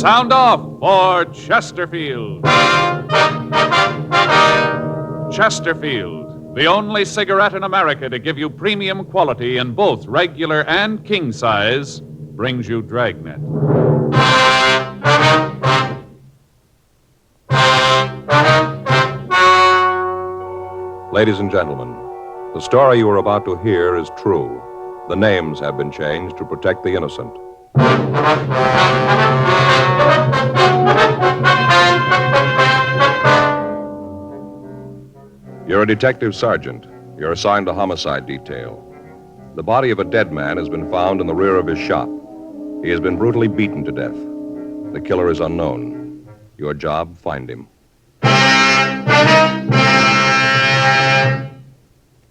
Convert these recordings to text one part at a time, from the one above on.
Sound off for Chesterfield. Chesterfield, the only cigarette in America to give you premium quality in both regular and king size, brings you Dragnet. Ladies and gentlemen, the story you are about to hear is true. The names have been changed to protect the innocent. You're a detective sergeant. You're assigned to homicide detail. The body of a dead man has been found in the rear of his shop. He has been brutally beaten to death. The killer is unknown. Your job, find him.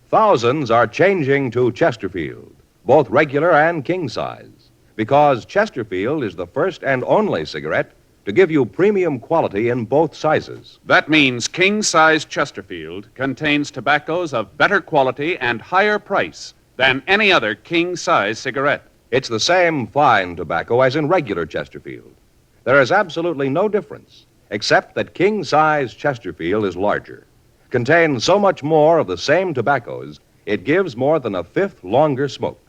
Thousands are changing to Chesterfield, both regular and king size, because Chesterfield is the first and only cigarette to give you premium quality in both sizes. That means king-size Chesterfield contains tobaccos of better quality and higher price than any other king-size cigarette. It's the same fine tobacco as in regular Chesterfield. There is absolutely no difference, except that king-size Chesterfield is larger, contains so much more of the same tobaccos, it gives more than a fifth longer smoke.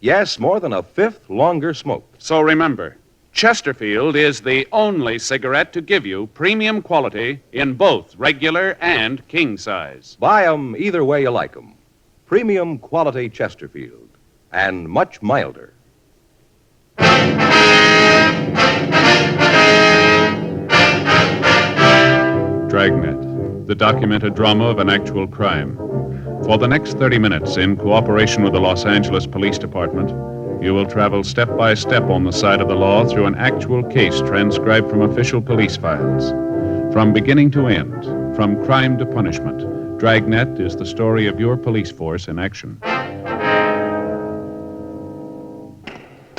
Yes, more than a fifth longer smoke. So remember, Chesterfield is the only cigarette to give you premium quality in both regular and king size. Buy 'em either way you like 'em. Premium quality Chesterfield, and much milder. Dragnet, the documented drama of an actual crime. For the next 30 minutes, in cooperation with the Los Angeles Police Department, you will travel step by step on the side of the law through an actual case transcribed from official police files. From beginning to end, from crime to punishment, Dragnet is the story of your police force in action.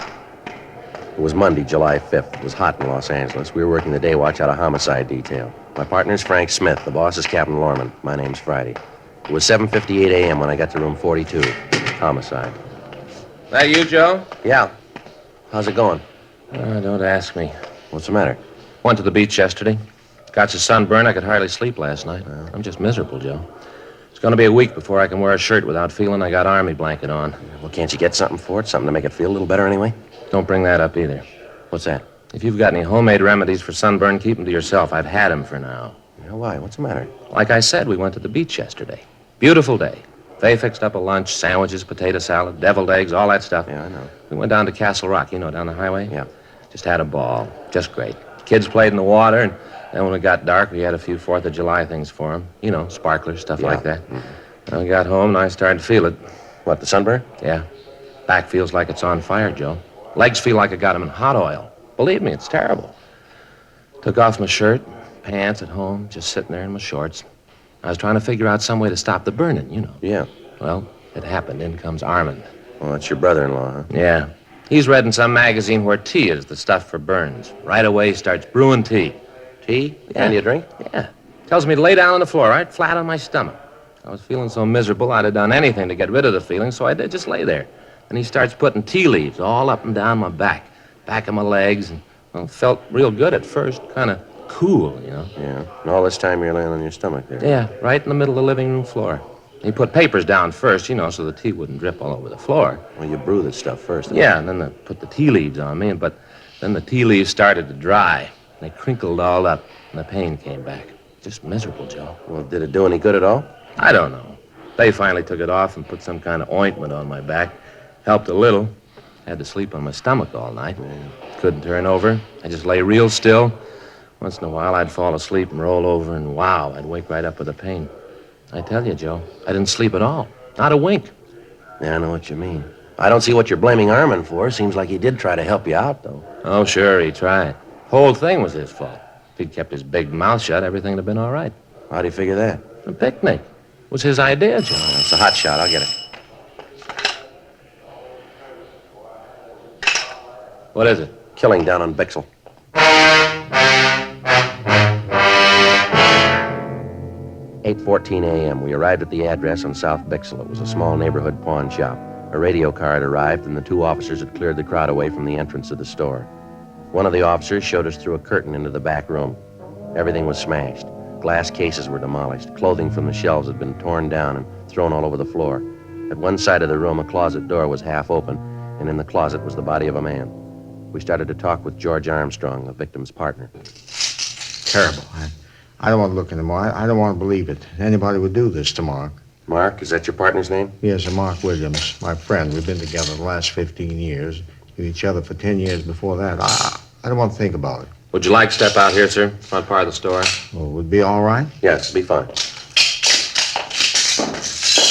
It was Monday, July 5th. It was hot in Los Angeles. We were working the day watch out of homicide detail. My partner's Frank Smith. The boss is Captain Lorman. My name's Friday. It was 7:58 a.m. when I got to room 42. Homicide. That you, Joe? Yeah. How's it going? Don't ask me. What's the matter? Went to the beach yesterday. Got a sunburn. I could hardly sleep last night. I'm just miserable, Joe. It's going to be a week before I can wear a shirt without feeling I got army blanket on. Well, can't you get something for it? Something to make it feel a little better anyway? Don't bring that up either. What's that? If you've got any homemade remedies for sunburn, keep them to yourself. I've had them for now. Yeah, why? What's the matter? Like I said, we went to the beach yesterday. Beautiful day. They fixed up a lunch, sandwiches, potato salad, deviled eggs, all that stuff. Yeah, I know. We went down to Castle Rock, down the highway. Yeah. Just had a ball. Just great. Kids played in the water, and then when it got dark, we had a few 4th of July things for them. Sparklers, stuff like that. Mm-hmm. I got home, and I started to feel it. What, the sunburn? Yeah. Back feels like it's on fire, Joe. Legs feel like I got them in hot oil. Believe me, it's terrible. Took off my shirt, pants at home, just sitting there in my shorts. I was trying to figure out some way to stop the burning, Yeah. Well, it happened. In comes Armand. Well, that's your brother-in-law, huh? Yeah. He's read in some magazine where tea is the stuff for burns. Right away, he starts brewing tea. Tea? Yeah. Kind you drink? Yeah. Tells me to lay down on the floor, right? Flat on my stomach. I was feeling so miserable, I'd have done anything to get rid of the feeling, so I did just lay there. And he starts putting tea leaves all up and down my back of my legs, and, felt real good at first. Kind of cool, Yeah. And all this time you're laying on your stomach there. Yeah, right in the middle of the living room floor. He put papers down first, so the tea wouldn't drip all over the floor. Well, you brew this stuff first. Yeah, and then they put the tea leaves on me, but then the tea leaves started to dry. They crinkled all up, and the pain came back. Just miserable, Joe. Well, did it do any good at all? I don't know. They finally took it off and put some kind of ointment on my back. Helped a little. Had to sleep on my stomach all night. Couldn't turn over. I just lay real still. Once in a while, I'd fall asleep and roll over, and wow, I'd wake right up with the pain. I tell you, Joe, I didn't sleep at all. Not a wink. Yeah, I know what you mean. I don't see what you're blaming Armand for. Seems like he did try to help you out, though. Oh, sure, he tried. Whole thing was his fault. If he'd kept his big mouth shut, everything would have been all right. How do you figure that? A picnic. It was his idea, Joe. It's a hot shot. I'll get it. What is it? Killing down on Bixel. 8:14 a.m. We arrived at the address on South Bixel. It was a small neighborhood pawn shop. A radio car had arrived, and the two officers had cleared the crowd away from the entrance of the store. One of the officers showed us through a curtain into the back room. Everything was smashed. Glass cases were demolished. Clothing from the shelves had been torn down and thrown all over the floor. At one side of the room, a closet door was half open, and in the closet was the body of a man. We started to talk with George Armstrong, the victim's partner. Terrible. I don't want to look anymore. I don't want to believe it. Anybody would do this to Mark. Mark, is that your partner's name? Yes, Mark Williams, my friend. We've been together the last 15 years. Knew each other for 10 years before that. I don't want to think about it. Would you like to step out here, sir? Front part of the store. Well, would it be all right? Yes, it'll be fine.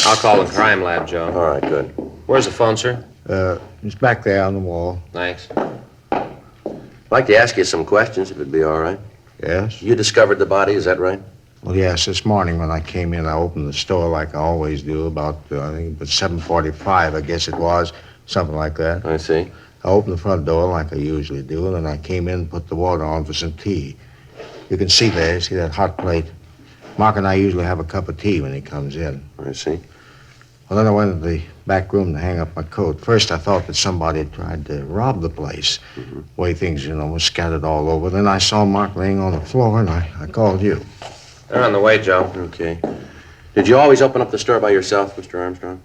I'll call the crime lab, Joe. All right, good. Where's the phone, sir? It's back there on the wall. Thanks. I'd like to ask you some questions, if it'd be all right. Yes? You discovered the body, is that right? Well, yes, this morning when I came in, I opened the store like I always do, about, I think, about 7:45, I guess it was, something like that. I see. I opened the front door like I usually do, and then I came in and put the water on for some tea. You can see there, see that hot plate? Mark and I usually have a cup of tea when he comes in. I see. Well, then I went to the back room to hang up my coat. First, I thought that somebody had tried to rob the place. Way things, were scattered all over. Then I saw Mark laying on the floor, and I called you. They're on the way, Joe. Okay. Did you always open up the store by yourself, Mr. Armstrong?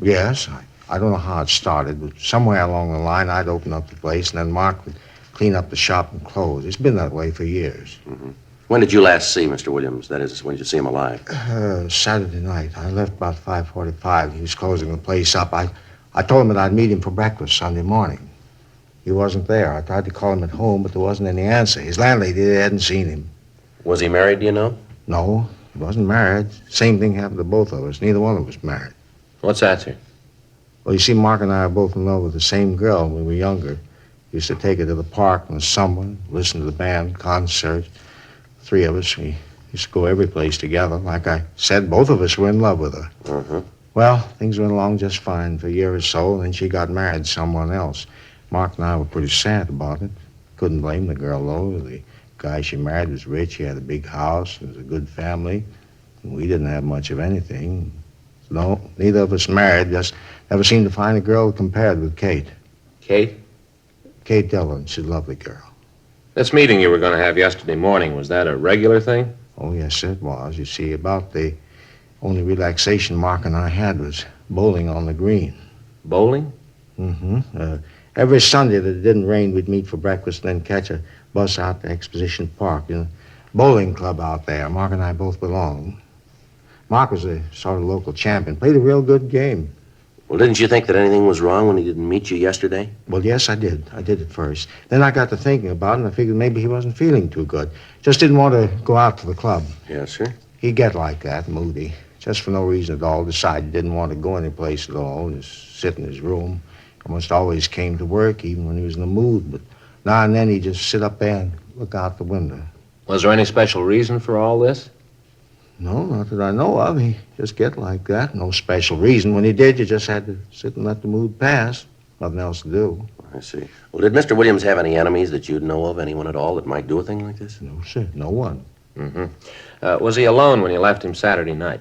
Yes, I don't know how it started, but somewhere along the line, I'd open up the place, and then Mark would clean up the shop and close. It's been that way for years. When did you last see Mr. Williams? That is, when did you see him alive? Saturday night. I left about 5:45. He was closing the place up. I told him that I'd meet him for breakfast Sunday morning. He wasn't there. I tried to call him at home, but there wasn't any answer. His landlady hadn't seen him. Was he married, do you know? No, he wasn't married. Same thing happened to both of us. Neither one of us married. What's that, sir? Well, you see, Mark and I are both in love with the same girl when we were younger. Used to take her to the park in the summer, listen to the band, concerts. Three of us, we used to go every place together. Like I said, both of us were in love with her. Well, things went along just fine for a year or so, and then she got married to someone else. Mark and I were pretty sad about it. Couldn't blame the girl, though. The guy she married was rich. He had a big house. It was a good family. And we didn't have much of anything. No, neither of us married. Just never seemed to find a girl that compared with Kate. Kate? Kate Dillon. She's a lovely girl. This meeting you were going to have yesterday morning, was that a regular thing? Oh, yes, it was. You see, about the only relaxation Mark and I had was bowling on the green. Bowling? Every Sunday that it didn't rain, we'd meet for breakfast and then catch a bus out to Exposition Park. Bowling club out there. Mark and I both belonged. Mark was a sort of local champion. Played a real good game. Well, didn't you think that anything was wrong when he didn't meet you yesterday? Well, yes, I did. I did at first. Then I got to thinking about it, and I figured maybe he wasn't feeling too good. Just didn't want to go out to the club. Yes, sir. He'd get like that, moody. Just for no reason at all. Decided he didn't want to go anyplace at all. Just sit in his room. Almost always came to work, even when he was in the mood. But now and then he'd just sit up there and look out the window. Was there any special reason for all this? No, not that I know of. He just get like that. No special reason. When he did, you just had to sit and let the mood pass. Nothing else to do. I see. Well, did Mr. Williams have any enemies that you'd know of? Anyone at all that might do a thing like this? No, sir. No one. Was he alone when you left him Saturday night?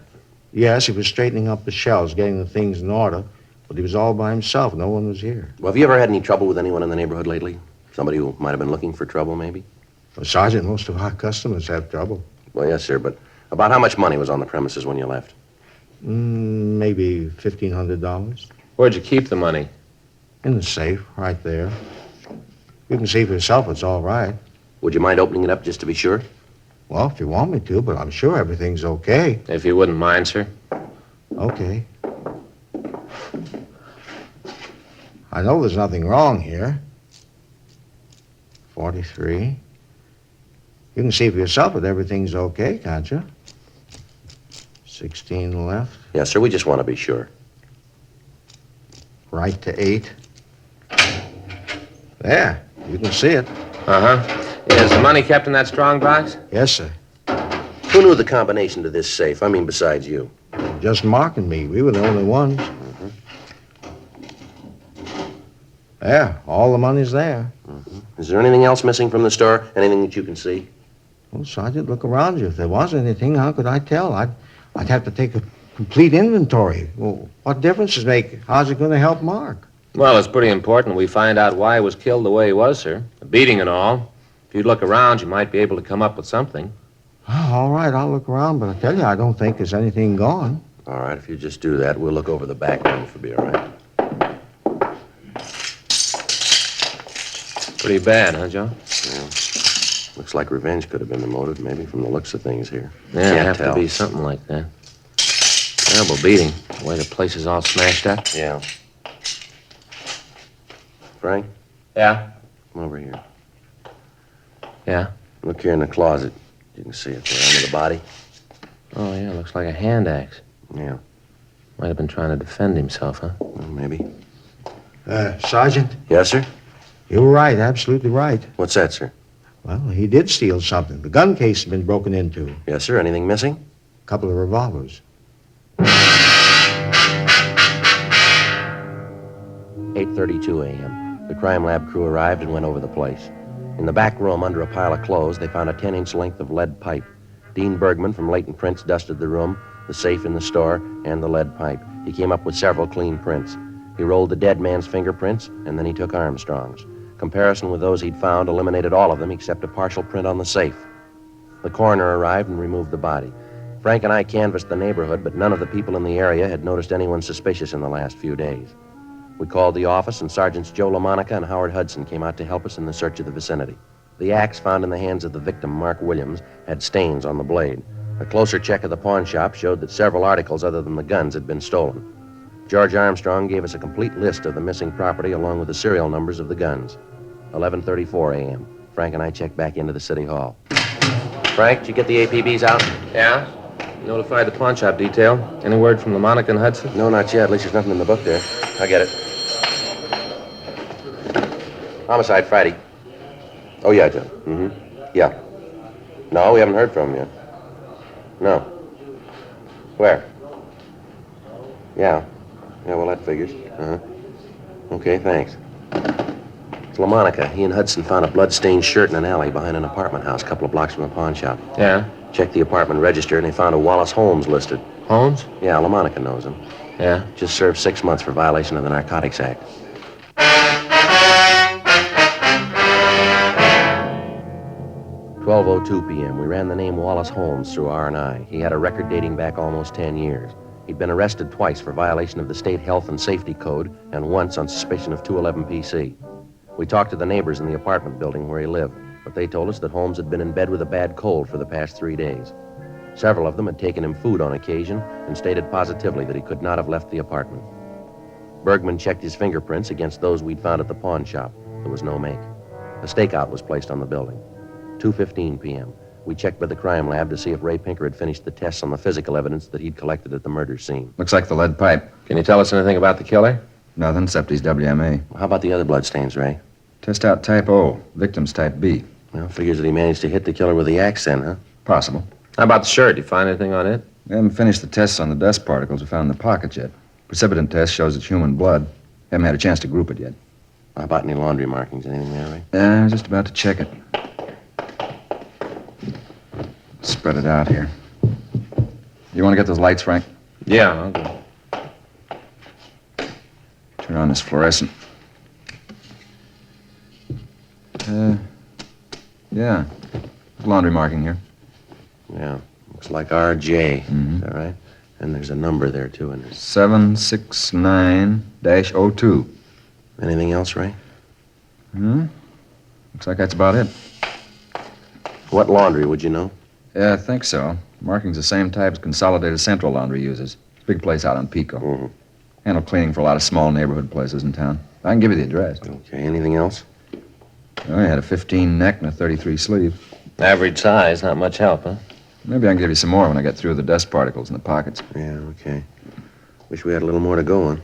Yes, he was straightening up the shelves, getting the things in order. But he was all by himself. No one was here. Well, have you ever had any trouble with anyone in the neighborhood lately? Somebody who might have been looking for trouble, maybe? Well, Sergeant, most of our customers have trouble. Well, yes, sir, but about how much money was on the premises when you left? Maybe $1,500. Where'd you keep the money? In the safe, right there. You can see for yourself it's all right. Would you mind opening it up just to be sure? Well, if you want me to, but I'm sure everything's okay. If you wouldn't mind, sir. Okay. I know there's nothing wrong here. 43. You can see for yourself that everything's okay, can't you? 16 left. Yes, sir, we just want to be sure. Right to 8. There, you can see it. Is the money kept in that strong box? Yes, sir. Who knew the combination to this safe? I mean, besides you. Just Mark and me. We were the only ones. There, all the money's there. Is there anything else missing from the store? Anything that you can see? Well, Sergeant, look around you. If there was anything, how could I tell? I'd have to take a complete inventory. Well, what difference does it make? How's it going to help Mark? Well, it's pretty important we find out why he was killed the way he was, sir. A beating and all. If you'd look around, you might be able to come up with something. Oh, all right, I'll look around, but I tell you, I don't think there's anything gone. All right, if you just do that, we'll look over the back room for be all right. Pretty bad, huh, Joe? Yeah. Looks like revenge could have been the motive, maybe, from the looks of things here. Yeah, Can't it'd have tell. to be something like that. Terrible beating. The way the place is all smashed up. Yeah. Frank, Yeah? come over here. Yeah? Look here in the closet. You can see it there under the body. Oh, yeah, looks like a hand axe. Yeah, Might have been trying to defend himself, huh? well, maybe. Sergeant, Yes, sir? you were right, absolutely right. What's that, sir? Well, he did steal something. The gun case has been broken into. Yes, sir. Anything missing? A couple of revolvers. 8:32 a.m. The crime lab crew arrived and went over the place. In the back room, under a pile of clothes, they found a 10-inch length of lead pipe. Dean Bergman from Leighton Prints dusted the room, the safe in the store, and the lead pipe. He came up with several clean prints. He rolled the dead man's fingerprints, and then he took Armstrong's. Comparison with those he'd found eliminated all of them except a partial print on the safe. The coroner arrived and removed the body. Frank and I canvassed the neighborhood, but none of the people in the area had noticed anyone suspicious in the last few days. We called the office, and Sergeants Joe LaMonica and Howard Hudson came out to help us in the search of the vicinity. The axe found in the hands of the victim, Mark Williams, had stains on the blade. A closer check of the pawn shop showed that several articles other than the guns had been stolen. George Armstrong gave us a complete list of the missing property along with the serial numbers of the guns. 11:34 a.m. Frank and I checked back into the city hall. Frank, did you get the APBs out? Yeah? Notified the pawn shop detail. Any word from LaMonica and Hudson? No, not yet. At least there's nothing in the book there. I'll get it. Homicide Friday. Oh, yeah, John. Mm-hmm. Yeah. No, we haven't heard from him yet. No. Where? Yeah. Yeah, well, that figures. Uh-huh. Okay, thanks. It's LaMonica. He and Hudson found a blood-stained shirt in an alley behind an apartment house a couple of blocks from the pawn shop. Yeah? Checked the apartment register, and they found a Wallace Holmes listed. Holmes? Yeah, LaMonica knows him. Yeah? Just served 6 months for violation of the Narcotics Act. "12:02 p.m. We ran the name Wallace Holmes through R&I. He had a record dating back almost 10 years. He'd been arrested twice for violation of the state health and safety code and once on suspicion of 211 PC. We talked to the neighbors in the apartment building where he lived, but they told us that Holmes had been in bed with a bad cold for the past 3 days. Several of them had taken him food on occasion and stated positively that he could not have left the apartment. Bergman checked his fingerprints against those we'd found at the pawn shop. There was no make. A stakeout was placed on the building. 2:15 p.m. We checked by the crime lab to see if Ray Pinker had finished the tests on the physical evidence that he'd collected at the murder scene. Looks like the lead pipe. Can you tell us anything about the killer? Nothing except he's WMA. How about the other bloodstains, Ray? Test out type O, victim's type B. Well, figures that he managed to hit the killer with the axe then, huh? Possible. How about the shirt? You find anything on it? We haven't finished the tests on the dust particles we found in the pockets yet. Precipitant test shows it's human blood. Haven't had a chance to group it yet. How about any laundry markings? Anything there, Ray? Just about to check it. Spread it out here. You want to get those lights, Frank? Yeah, I'll go. Turn on this fluorescent. Yeah. Laundry marking here. Yeah. Looks like RJ. Mhm. Is that right? And there's a number there, too, and there's 769-02. anything else, Ray? Looks like that's about it. What laundry, would you know? Yeah, I think so. Marking's the same type as Consolidated Central Laundry uses. It's a big place out on Pico. Mm-hmm. Handle cleaning for a lot of small neighborhood places in town. I can give you the address. Okay, anything else? Oh, he had a 15 neck and a 33 sleeve. Average size, not much help, huh? Maybe I can give you some more when I get through the dust particles in the pockets. Yeah, okay. Wish we had a little more to go on.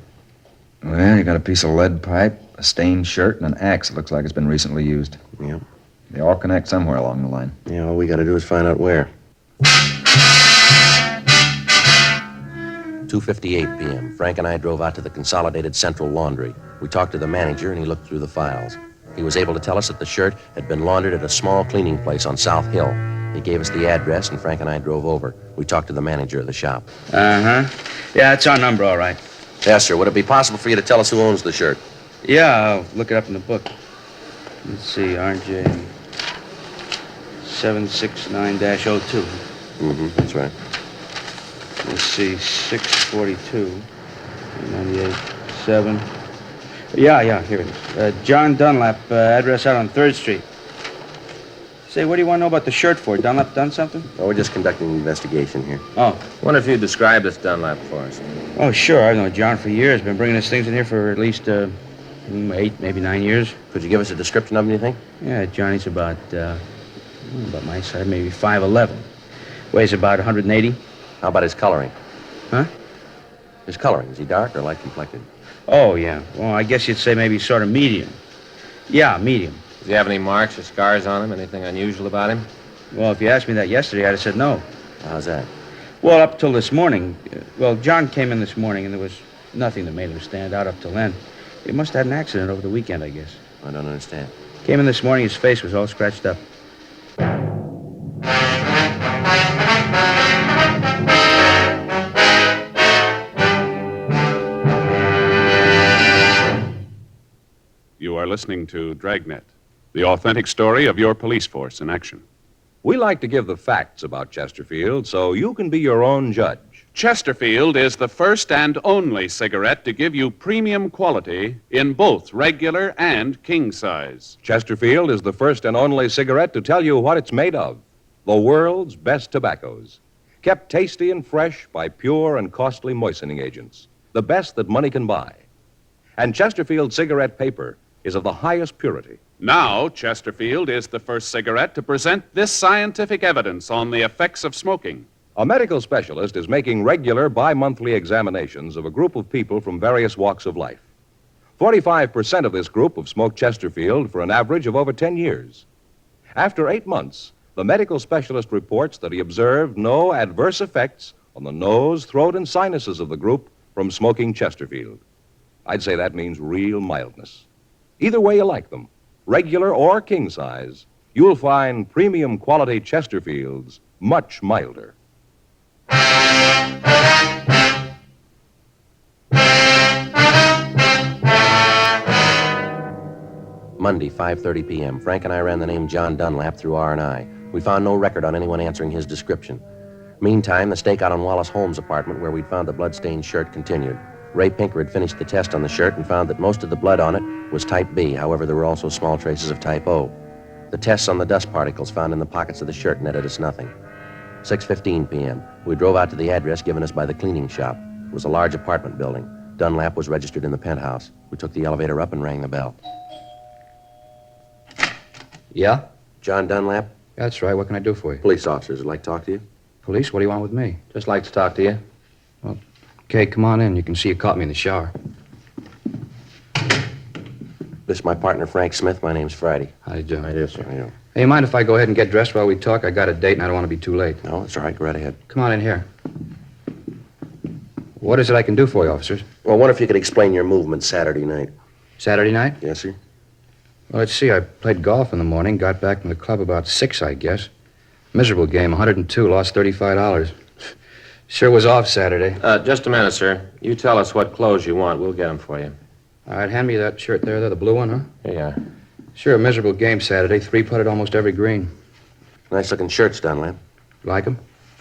Well, you got a piece of lead pipe, a stained shirt, and an axe that looks like it's been recently used. Yep. They all connect somewhere along the line. Yeah, all we got to do is find out where. 2:58 p.m. Frank and I drove out to the Consolidated Central Laundry. We talked to the manager, and he looked through the files. He was able to tell us that the shirt had been laundered at a small cleaning place on South Hill. He gave us the address, and Frank and I drove over. We talked to the manager of the shop. Uh-huh. Yeah, it's our number, all right. Yes, sir. Would it be possible for you to tell us who owns the shirt? Yeah, I'll look it up in the book. Let's see, RJ 769-02. That's right. Let's see, 642, 98, 7. Yeah, here it is. John Dunlap, address out on 3rd Street. Say, what do you want to know about the shirt for? Dunlap done something? Oh, we're just conducting an investigation here. Oh. Wonder if you'd describe this Dunlap for us. Oh, sure. I've known John for years. Been bringing his things in here for at least 8, maybe 9 years. Could you give us a description of him, you think? Yeah, Johnny's about my size, maybe 5'11". Weighs about 180. How about his coloring? Huh? His coloring. Is he dark or light complected? Oh, yeah. Well, I guess you'd say maybe sort of medium. Yeah, medium. Does he have any marks or scars on him? Anything unusual about him? Well, if you asked me that yesterday, I'd have said no. How's that? Well, up till this morning. John came in this morning, and there was nothing that made him stand out up till then. He must have had an accident over the weekend, I guess. I don't understand. Came in this morning, his face was all scratched up. You are listening to Dragnet, the authentic story of your police force in action. We like to give the facts about Chesterfield so you can be your own judge. Chesterfield is the first and only cigarette to give you premium quality in both regular and king size. Chesterfield is the first and only cigarette to tell you what it's made of. The world's best tobaccos. Kept tasty and fresh by pure and costly moistening agents. The best that money can buy. And Chesterfield cigarette paper is of the highest purity. Now, Chesterfield is the first cigarette to present this scientific evidence on the effects of smoking. A medical specialist is making regular bi-monthly examinations of a group of people from various walks of life. 45% of this group have smoked Chesterfield for an average of over 10 years. After 8 months, the medical specialist reports that he observed no adverse effects on the nose, throat, and sinuses of the group from smoking Chesterfield. I'd say that means real mildness. Either way you like them, regular or king size, you'll find premium quality Chesterfields much milder. Monday, 5:30 p.m. Frank and I ran the name John Dunlap through R&I. We found no record on anyone answering his description. Meantime, the stakeout on Wallace Holmes' apartment where we'd found the blood-stained shirt continued. Ray Pinker had finished the test on the shirt and found that most of the blood on it was type B. However, there were also small traces of type O. The tests on the dust particles found in the pockets of the shirt netted us nothing. 6:15 p.m. We drove out to the address given us by the cleaning shop. It was a large apartment building. Dunlap was registered in the penthouse. We took the elevator up and rang the bell. Yeah? John Dunlap? That's right. What can I do for you? Police officers would like to talk to you. Police? What do you want with me? Just like to talk to you. Okay, come on in. You can see you caught me in the shower. This is my partner, Frank Smith. My name's Friday. How do you do? I do, sir. I do. Hey, you mind if I go ahead and get dressed while we talk? I got a date and I don't want to be too late. No, it's all right. Go right ahead. Come on in here. What is it I can do for you, officers? Well, I wonder if you could explain your movement Saturday night. Saturday night? Yes, sir. Well, let's see. I played golf in the morning, got back from the club about 6, I guess. Miserable game, 102, lost $35. Sure was off Saturday. Just a minute, sir. You tell us what clothes you want. We'll get them for you. All right, hand me that shirt there, the blue one, huh? Here you are. Sure, a miserable game Saturday. 3-putted almost every green. Nice-looking shirts, Dunlap. Like 'em?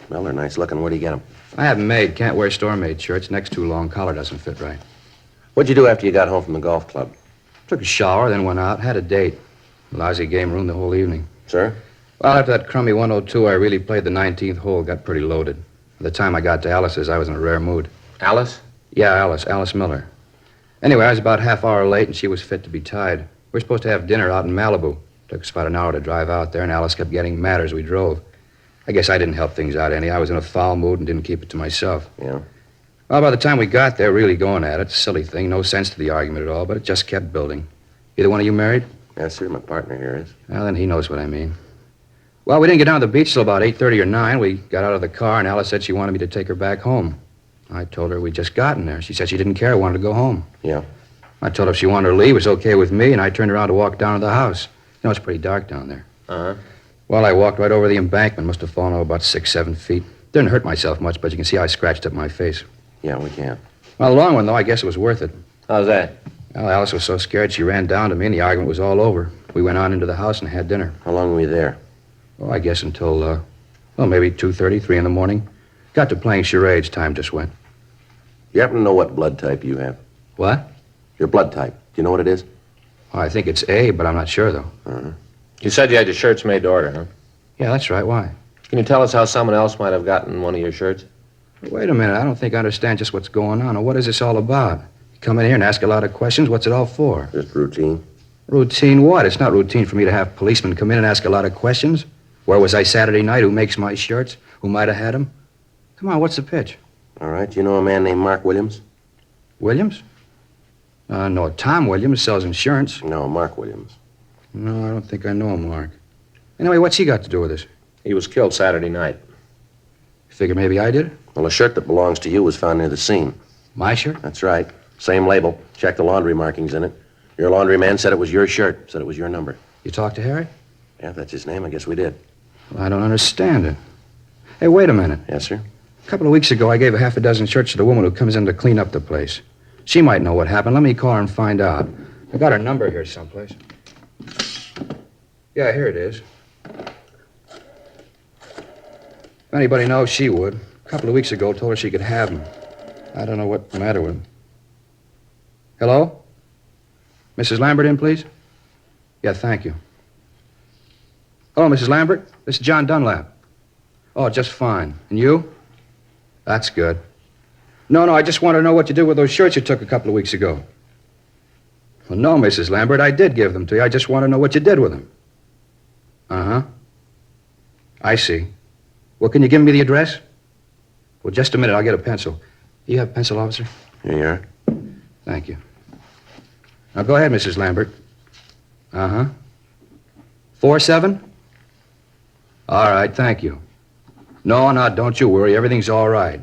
Well, they're nice-looking. Where do you get them? I have 'em made. Can't wear store-made shirts. Neck's too long. Collar doesn't fit right. What'd you do after you got home from the golf club? Took a shower, then went out. Had a date. Lousy game ruined the whole evening. Sir? Well, after that crummy 102, I really played the 19th hole. Got pretty loaded. By the time I got to Alice's, I was in a rare mood. Alice? Yeah, Alice Miller. Anyway, I was about half hour late, and she was fit to be tied. We were supposed to have dinner out in Malibu. Took us about an hour to drive out there, and Alice kept getting mad as we drove. I guess I didn't help things out any. I was in a foul mood and didn't keep it to myself. Yeah? Well, by the time we got there, really going at it, silly thing, no sense to the argument at all, but it just kept building. Either one of you married? Yes, sir. My partner here is. Well, then he knows what I mean. Well, we didn't get down to the beach till about 8:30 or 9. We got out of the car, and Alice said she wanted me to take her back home. I told her we'd just gotten there. She said she didn't care, wanted to go home. Yeah. I told her if she wanted to leave, it was okay with me, and I turned around to walk down to the house. You know, it's pretty dark down there. Uh-huh. Well, I walked right over the embankment. Must have fallen over about 6-7 feet. Didn't hurt myself much, but you can see I scratched up my face. Yeah, we can. Well, the long one, though, I guess it was worth it. How's that? Well, Alice was so scared she ran down to me and the argument was all over. We went on into the house and had dinner. How long were you there? Oh, I guess until, maybe 2:30, 3 in the morning. Got to playing charades. Time just went. You happen to know what blood type you have? What? Your blood type. Do you know what it is? Oh, I think it's A, but I'm not sure, though. Uh-huh. You said you had your shirts made to order, huh? Yeah, that's right. Why? Can you tell us how someone else might have gotten one of your shirts? Wait a minute. I don't think I understand just what's going on. Or what is this all about? You come in here and ask a lot of questions. What's it all for? Just routine. Routine what? It's not routine for me to have policemen come in and ask a lot of questions. Where was I Saturday night? Who makes my shirts? Who might have had them? Come on, what's the pitch? All right. You know a man named Mark Williams? Williams? No, Tom Williams sells insurance. No, Mark Williams. No, I don't think I know him, Mark. Anyway, what's he got to do with this? He was killed Saturday night. You figure maybe I did it? Well, a shirt that belongs to you was found near the scene. My shirt? That's right. Same label. Check the laundry markings in it. Your laundryman said it was your shirt. Said it was your number. You talked to Harry? Yeah, if that's his name, I guess we did. Well, I don't understand it. Hey, wait a minute. Yes, sir? A couple of weeks ago, I gave a half a dozen shirts to the woman who comes in to clean up the place. She might know what happened. Let me call her and find out. I got her number here someplace. Yeah, here it is. If anybody knows, she would. A couple of weeks ago, told her she could have them. I don't know what's the matter with them. Hello? Mrs. Lambert in, please? Yeah, thank you. Hello, Mrs. Lambert. This is John Dunlap. Oh, just fine. And you? That's good. No, I just want to know what you did with those shirts you took a couple of weeks ago. Well, no, Mrs. Lambert, I did give them to you. I just want to know what you did with them. Uh-huh. I see. Well, can you give me the address? Well, just a minute. I'll get a pencil. You have a pencil, officer? Here you are. Thank you. Now, go ahead, Mrs. Lambert. Uh-huh. 47? All right, thank you. No, don't you worry. Everything's all right.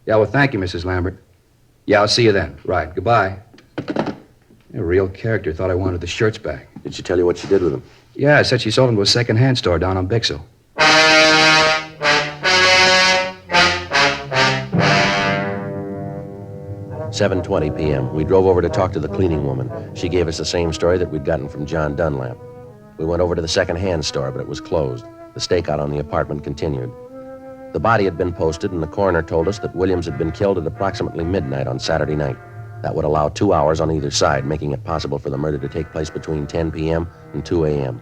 Yeah, well, thank you, Mrs. Lambert. Yeah, I'll see you then. Right, goodbye. A real character. Thought I wanted the shirts back. Did she tell you what she did with them? Yeah, said she sold them to a second-hand store down on Bixel. "7:20 p.m. We drove over to talk to the cleaning woman. She gave us the same story that we'd gotten from John Dunlap. We went over to the second-hand store, but it was closed. The stakeout on the apartment continued. The body had been posted, and the coroner told us that Williams had been killed at approximately midnight on Saturday night. That would allow 2 hours on either side, making it possible for the murder to take place between 10 p.m. and 2 a.m.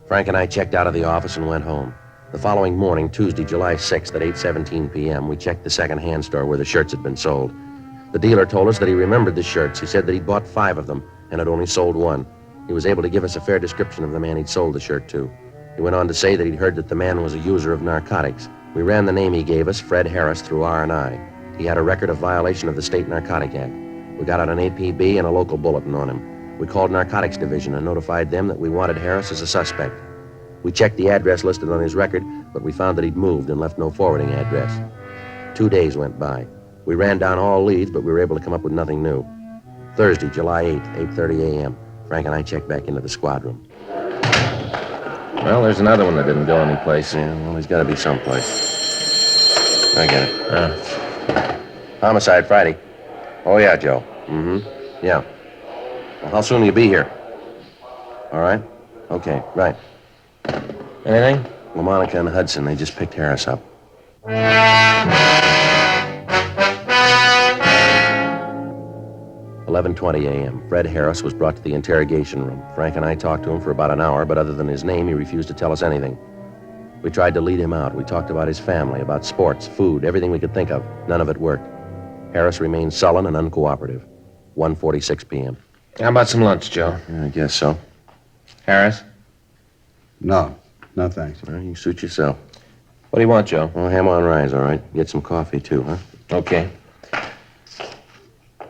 Frank and I checked out of the office and went home. The following morning, Tuesday, July 6th at 8:17 p.m., we checked the second-hand store where the shirts had been sold. The dealer told us that he remembered the shirts. He said that he'd bought 5 of them and had only sold 1. He was able to give us a fair description of the man he'd sold the shirt to. He went on to say that he'd heard that the man was a user of narcotics. We ran the name he gave us, Fred Harris, through R&I. He had a record of violation of the State Narcotic Act. We got out an APB and a local bulletin on him. We called Narcotics Division and notified them that we wanted Harris as a suspect. We checked the address listed on his record, but we found that he'd moved and left no forwarding address. 2 days went by. We ran down all leads, but we were able to come up with nothing new. Thursday, July 8th, 8:30 a.m., Frank and I checked back into the squad room. Well, there's another one that didn't go anyplace. Yeah, well, he's got to be someplace. I get it. Homicide Friday. Oh, yeah, Joe. Mm-hmm. Yeah. Well, how soon will you be here? All right? Okay, right. Anything? Well, Monica and Hudson, they just picked Harris up. 11:20 a.m. Fred Harris was brought to the interrogation room. Frank and I talked to him for about an hour, but other than his name, he refused to tell us anything. We tried to lead him out. We talked about his family, about sports, food, everything we could think of. None of it worked. Harris remained sullen and uncooperative. 1:46 p.m. How about some lunch, Joe? Yeah, I guess so. Harris? No, thanks. Well, you suit yourself. What do you want, Joe? Well, ham on rise, all right. Get some coffee, too, huh? Okay.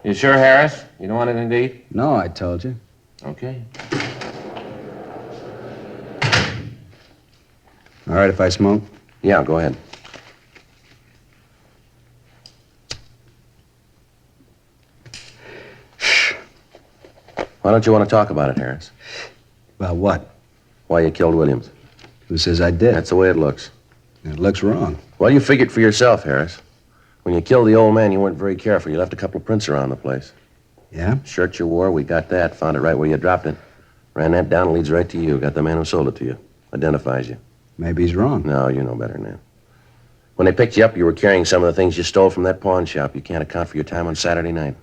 You sure, Harris? You don't want anything to eat? No, I told you. Okay. All right if I smoke? Yeah, go ahead. Why don't you want to talk about it, Harris? About what? Why you killed Williams? Who says I did? That's the way it looks. It looks wrong. Well, you figured for yourself, Harris. When you killed the old man, you weren't very careful. You left a couple of prints around the place. Yeah? Shirt you wore, we got that. Found it right where you dropped it. Ran that down, leads right to you. Got the man who sold it to you. Identifies you. Maybe he's wrong. No, you know better than that. When they picked you up, you were carrying some of the things you stole from that pawn shop. You can't account for your time on Saturday night.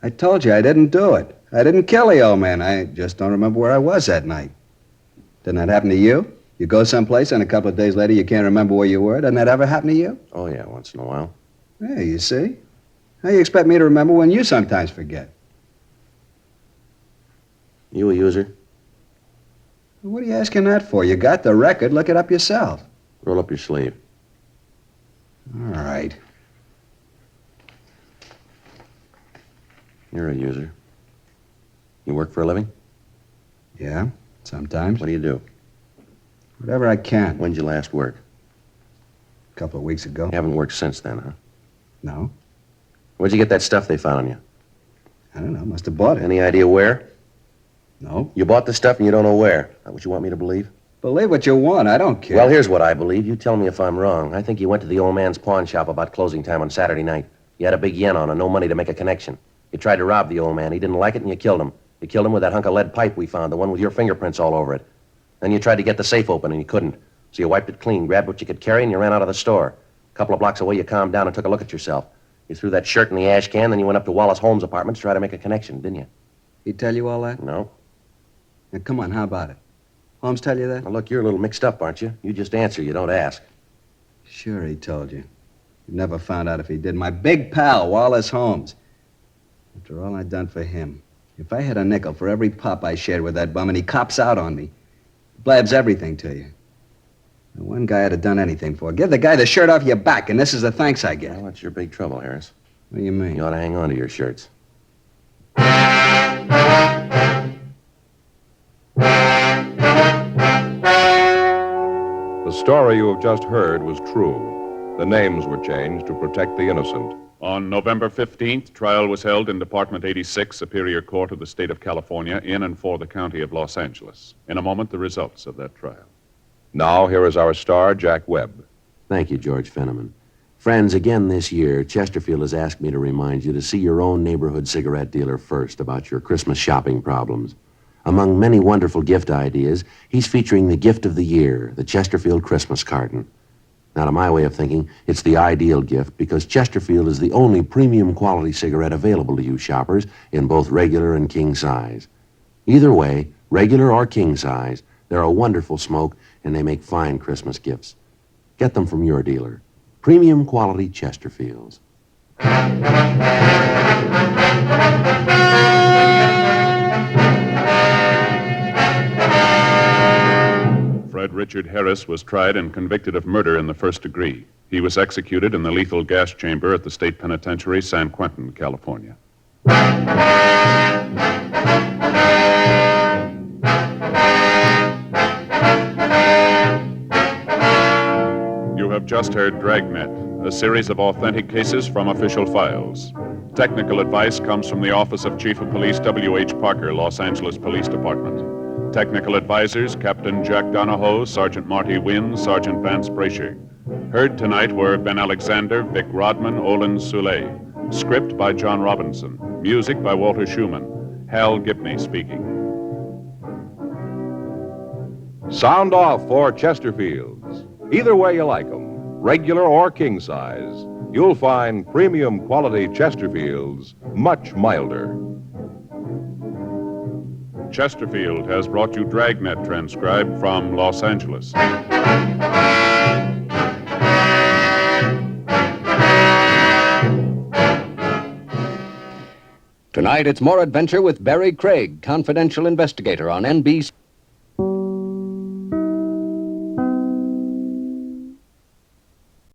I told you I didn't do it. I didn't kill the old man. I just don't remember where I was that night. Didn't that happen to you? You go someplace and a couple of days later you can't remember where you were. Doesn't that ever happen to you? Oh, yeah, once in a while. Yeah, you see? How you expect me to remember when you sometimes forget? You a user? What are you asking that for? You got the record. Look it up yourself. Roll up your sleeve. All right. You're a user. You work for a living? Yeah, sometimes. What do you do? Whatever I can. When'd you last work? A couple of weeks ago. You haven't worked since then, huh? No. Where'd you get that stuff they found on you? I don't know. Must have bought it. Any idea where? No. You bought the stuff and you don't know where. That what you want me to believe? Believe what you want. I don't care. Well, here's what I believe. You tell me if I'm wrong. I think you went to the old man's pawn shop about closing time on Saturday night. You had a big yen on and no money to make a connection. You tried to rob the old man. He didn't like it and you killed him. You killed him with that hunk of lead pipe we found, the one with your fingerprints all over it. Then you tried to get the safe open and you couldn't. So you wiped it clean, grabbed what you could carry, and you ran out of the store. A couple of blocks away, you calmed down and took a look at yourself. You threw that shirt in the ash can, then you went up to Wallace Holmes' apartment to try to make a connection, didn't you? He tell you all that? No. Now, come on, how about it? Holmes tell you that? Now, look, you're a little mixed up, aren't you? You just answer, you don't ask. Sure, he told you. You never found out if he did. My big pal, Wallace Holmes. After all I'd done for him. If I had a nickel for every pop I shared with that bum and he cops out on me, blabs everything to you. The one guy I'd have done anything for. Give the guy the shirt off your back, and this is the thanks I get. Well, that's your big trouble, Harris. What do you mean? You ought to hang on to your shirts. The story you have just heard was true. The names were changed to protect the innocent. On November 15th, trial was held in Department 86, Superior Court of the State of California, in and for the County of Los Angeles. In a moment, the results of that trial. Now, here is our star, Jack Webb. Thank you, George Fenneman. Friends, again this year, Chesterfield has asked me to remind you to see your own neighborhood cigarette dealer first about your Christmas shopping problems. Among many wonderful gift ideas, he's featuring the gift of the year, the Chesterfield Christmas carton. Now, to my way of thinking, it's the ideal gift because Chesterfield is the only premium quality cigarette available to you shoppers in both regular and king size. Either way, regular or king size, they're a wonderful smoke and they make fine Christmas gifts. Get them from your dealer. Premium quality Chesterfields. Fred Richard Harris was tried and convicted of murder in the first degree. He was executed in the lethal gas chamber at the State Penitentiary, San Quentin, California. You have just heard Dragnet, a series of authentic cases from official files. Technical advice comes from the Office of Chief of Police W.H. Parker, Los Angeles Police Department. Technical advisors, Captain Jack Donahoe, Sergeant Marty Wynn, Sergeant Vance Brasher. Heard tonight were Ben Alexander, Vic Rodman, Olin Soule. Script by John Robinson. Music by Walter Schumann. Hal Gibney speaking. Sound off for Chesterfields. Either way you like them, regular or king size, you'll find premium quality Chesterfields much milder. Chesterfield has brought you Dragnet, transcribed from Los Angeles. Tonight, it's more adventure with Barry Craig, confidential investigator on NBC.